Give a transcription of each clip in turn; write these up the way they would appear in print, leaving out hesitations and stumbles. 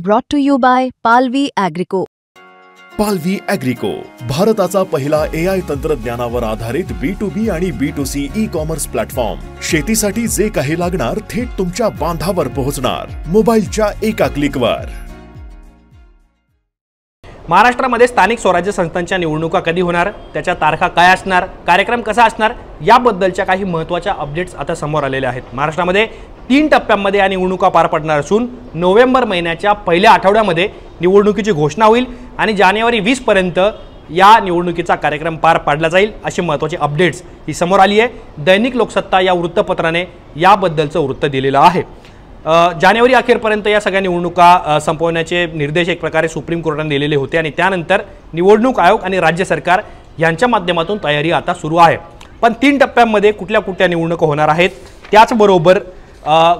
Brought to you by Palvi Agrico. पालवी ॲग्रिको, भारताचा पहिला AI तंत्रज्ञानावर आधारित B2B आणि B2C ई-कॉमर्स प्लॅटफॉर्म. शेतीसाठी जे काही लागणार थेट तुमच्या बांधावर पोहोचणार, मोबाईलच्या एका क्लिकवर. महाराष्ट्रामध्ये स्थानिक स्वराज्य संस्थांच्या निवडणुका कधी होणार, त्याच्या तारखा काय असणार, कार्यक्रम कसा असणार याबद्दलच्या काही महत्त्वाच्या अपडेट्स आता समोर आलेल्या आहेत. महाराष्ट्रामध्ये 3 टप्प्यांमध्ये या निवडणुका पार पडणार असून नोव्हेंबर महिन्याच्या पहिल्या आठवड्यामध्ये निवडणुकीची घोषणा होईल आणि जानेवारी 20 पर्यंत या निवडणुकीचा कार्यक्रम पार पाडला जाईल अशी महत्त्वाची अपडेट्स ही समोर आली आहे. दैनिक लोकसत्ता या वृत्तपत्राने याबद्दलचं वृत्त दिलेलं आहे. जानेवारी अखेरपर्यंत या सगळ्या निवडणुका संपवण्याचे निर्देश एक प्रकारे सुप्रीम कोर्टाने दिलेले होते आणि त्यानंतर निवडणूक आयोग आणि राज्य सरकार यांच्या माध्यमातून तयारी आता सुरू आहे. पण 3 टप्प्यांमध्ये कुठल्या निवडणुका होणार आहेत, त्याचबरोबर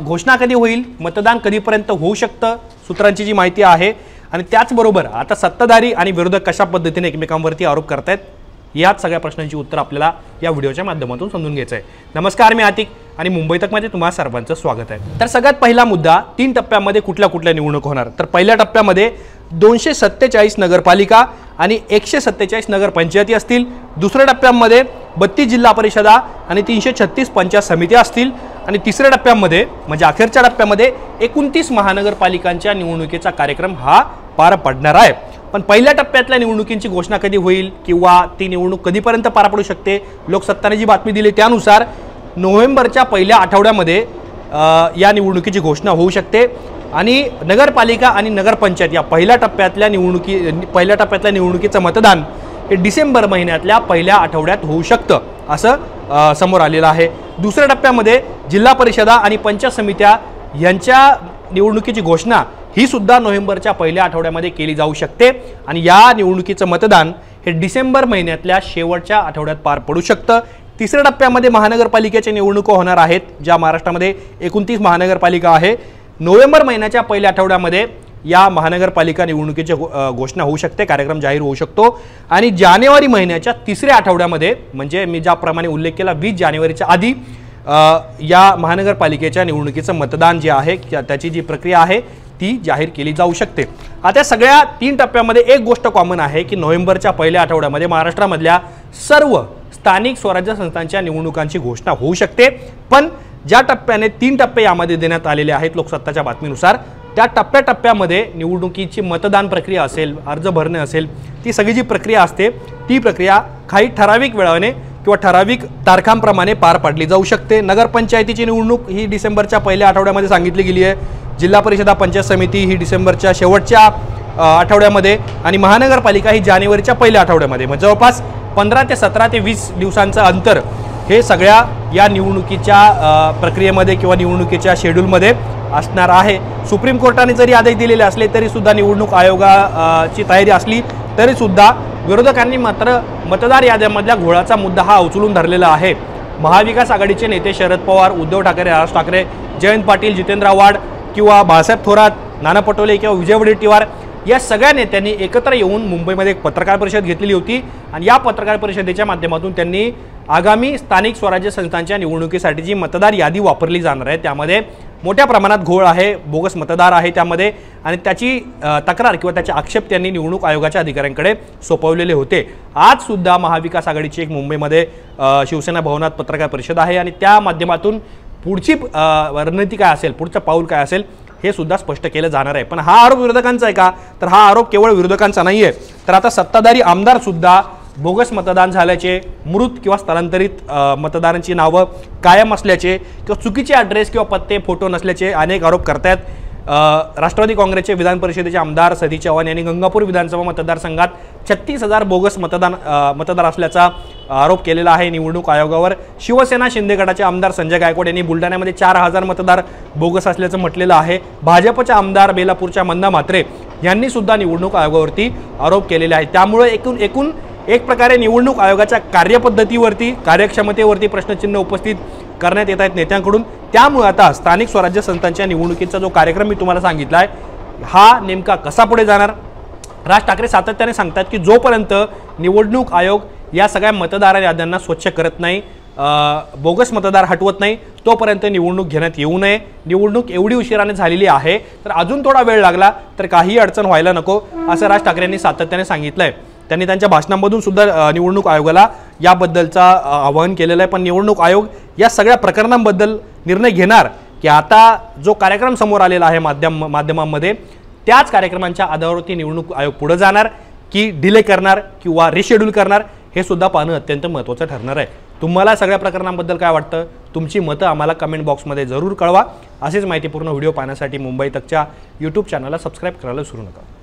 घोषणा कधी होईल, मतदान कधीपर्यंत होऊ शकतं, सूत्रांची जी माहिती आहे आणि त्याचबरोबर आता सत्ताधारी आणि विरोधक कशा पद्धतीने एकमेकांवरती आरोप करतायत याच सगळ्या प्रश्नांची उत्तर आपल्याला या व्हिडिओच्या माध्यमातून समजून घ्यायचं आहे. नमस्कार, मी आतिक आणि मुंबई तकमध्ये तुम्हा सर्वांचं स्वागत आहे. तर सगळ्यात पहिला मुद्दा, 3 टप्प्यामध्ये कुठल्या निवडणूक होणार. तर पहिल्या टप्प्यामध्ये 247 नगरपालिका आणि 147 नगरपंचायती असतील. दुसऱ्या टप्प्यामध्ये 32 जिल्हा परिषदा आणि 336 पंचायत समित्या असतील आणि तिसऱ्या टप्प्यामध्ये म्हणजे अखेरच्या टप्प्यामध्ये 29 महानगरपालिकांच्या निवडणुकीचा कार्यक्रम हा पार पडणार आहे. पण पहिल्या टप्प्यातल्या निवडणुकींची घोषणा कधी होईल किंवा ती निवडणूक कधीपर्यंत पार पडू शकते, लोकसत्ताने जी बातमी दिली त्यानुसार नोव्हेंबरच्या पहिल्या आठवड्यामध्ये या निवडणुकीची घोषणा होऊ शकते आणि नगरपालिका आणि नगरपंचायत या पहिल्या टप्प्यातल्या निवडणुकीचं मतदान हे डिसेंबर महिन्यातल्या पहिल्या आठवड्यात होऊ शकतं असं समोर आलेलं आहे. दुसऱ्या टप्प्यामध्ये जिल्हा परिषदा आणि पंचायत समित्या यांच्या निवडणुकीची घोषणा ही सुद्धा नोव्हेंबरच्या पहिल्या आठवड्यामध्ये केली जाऊ शकते आणि या निवडणुकीचं मतदान हे डिसेंबर महिन्यातल्या शेवटच्या आठवड्यात पार पडू शकतं. तिसऱ्या टप्प्यामध्ये महानगरपालिकेच्या निवडणुका होणार आहेत, ज्या महाराष्ट्रामध्ये 29 महानगरपालिका आहे. नोव्हेंबर महिन्याच्या पहिल्या आठवड्यामध्ये या महानगरपालिका निवडणुकीची घोषणा होऊ शकते, कार्यक्रम जाहीर होऊ शकतो आणि जानेवारी महिन्याच्या तिसऱ्या आठवड्यामध्ये म्हणजे मी ज्याप्रमाणे उल्लेख केला 20 जानेवारीच्या आधी या महानगरपालिकेच्या निवडणुकीचं मतदान जे आहे त्याची जी प्रक्रिया आहे ती जाहीर केली जाऊ शकते. आता सगळ्या 3 टप्प्यामध्ये एक गोष्ट कॉमन आहे की नोव्हेंबरच्या पहिल्या आठवड्यामध्ये महाराष्ट्रामधल्या सर्व स्थानिक स्वराज्य संस्थांच्या निवडणुकांची घोषणा होऊ शकते. पण ज्या टप्प्याने 3 टप्पे यामध्ये देण्यात आलेले आहेत लोकसत्ताच्या बातमीनुसार, त्या टप्प्यामध्ये निवडणुकीची मतदान प्रक्रिया असेल, अर्ज भरणे असेल, ती सगळी जी प्रक्रिया असते ती प्रक्रिया काही ठराविक वेळाने किंवा ठराविक तारखांप्रमाणे पार पाडली जाऊ शकते. नगरपंचायतीची निवडणूक ही डिसेंबरच्या पहिल्या आठवड्यामध्ये सांगितली गेली आहे. जिल्हा परिषदा पंचायत समिती ही डिसेंबरच्या शेवटच्या आठवड्यामध्ये आणि महानगरपालिका ही जानेवारीच्या पहिल्या आठवड्यामध्ये. म्हणजे जवळपास 15 ते 17 ते 20 दिवसांचं अंतर हे सगळ्या या निवडणुकीच्या प्रक्रियेमध्ये किंवा निवडणुकीच्या शेड्यूलमध्ये असणार आहे. सुप्रीम कोर्टाने जरी आदेश दिलेले असले तरी सुद्धा, निवडणूक आयोगाची तयारी असली तरी सुद्धा विरोधकांनी मात्र मतदार याद्यांमधल्या घोळाचा मुद्दा हा उचलून धरलेला आहे. महाविकास आघाडीचे नेते शरद पवार, उद्धव ठाकरे, राज ठाकरे, जयंत पाटील, जितेंद्र आव्हाड किंवा बाळासाहेब थोरात, नाना पटोले किंवा विजय वडेट्टीवार या सगळ्या नेत्यांनी एकत्र येऊन मुंबईमध्ये एक पत्रकार परिषद घेतलेली होती आणि या पत्रकार परिषदेच्या माध्यमातून त्यांनी आगामी स्थानिक स्वराज्य संस्थांच्या निवडणुकीसाठी जी मतदार यादी वापरली जाणार आहे त्यामध्ये मोठ्या प्रमाणात घोळ आहे, बोगस मतदार आहे त्यामध्ये आणि त्याची तक्रार किंवा त्याचे आक्षेप त्यांनी निवडणूक आयोगाच्या अधिकाऱ्यांकडे सोपवलेले होते. आज सुद्धा महाविकास आघाडीची एक मुंबईमध्ये शिवसेना भवनात पत्रकार परिषद आहे आणि त्या माध्यमातून पुढची रणनीती काय असेल, पुढचं पाऊल काय असेल हे सुद्धा स्पष्ट केलं जाणार आहे. पण हा आरोप विरोधकांचा आहे का, तर हा आरोप केवळ विरोधकांचा नाही आहे, तर आता सत्ताधारी आमदार सुद्धा बोगस मतदान झाल्याचे, मृत किंवा स्थलांतरित मतदारांची नावं कायम असल्याचे किंवा चुकीचे ॲड्रेस किंवा पत्ते, फोटो नसल्याचे अनेक आरोप करतायत. राष्ट्रवादी काँग्रेसचे विधान परिषदेचे आमदार सती चव्हाण यांनी गंगापूर विधानसभा मतदारसंघात 36,000 बोगस मतदार असल्याचा आरोप केलेला आहे निवडणूक आयोगावर. शिवसेना शिंदे गटाचे आमदार संजय गायकवाड यांनी बुलढाण्यामध्ये 4,000 मतदार बोगस असल्याचं म्हटलेलं आहे. भाजपचे आमदार बेलापूरच्या मंदा म्हात्रे यांनी सुद्धा निवडणूक आयोगावरती आरोप केलेले आहेत. त्यामुळे एकूण एक प्रकारे निवडणूक आयोगाच्या कार्यपद्धतीवरती, कार्यक्षमतेवरती प्रश्नचिन्ह उपस्थित करण्यात येत आहेत नेत्यांकडून. त्यामुळे आता स्थानिक स्वराज्य संस्थांच्या निवडणुकीचा जो कार्यक्रम मी तुम्हाला सांगितला आहे हा नेमका कसा पुढे जाणार. राज ठाकरे सातत्याने सांगतात की जोपर्यंत निवडणूक आयोग या सगळ्या मतदार याद्यांना स्वच्छ करत नाही बोगस मतदार हटवत नाही तोपर्यंत निवडणूक घेण्यात येऊ नये। निवडणूक एवढी उशिराने झालेली आहे तर अजून थोडा वेळ लागला तर काही अडचण व्हायला नको असं राज ठाकरेंनी सातत्याने सांगितलंय। त्यांनी त्यांच्या भाषणांमधून सुद्धा निवडणूक आयोगाला याबद्दलचा आवाहन केलेलं आहे। पण निवडणूक आयोग या सगळ्या प्रकरणांबद्दल निर्णय घेणार की आता जो कार्यक्रम समोर आलेला आहे माध्यमांमध्ये त्याच कार्यक्रमांच्या आधारावरती निवडणूक आयोग पुढे जाणार की डिले करणार किंवा रिशेड्यूल करणार हे सुद्धा पाहणं अत्यंत महत्त्वाचं ठरणार आहे। तुम्हाला सगळ्या प्रकरणांबद्दल काय वाटतं तुमची मतं आम्हाला कमेंट बॉक्समध्ये जरूर कळवा। असेच माहितीपूर्ण व्हिडिओ पाहण्यासाठी मुंबई तकच्या YouTube चॅनलला सबस्क्राइब करायला विसरू नका।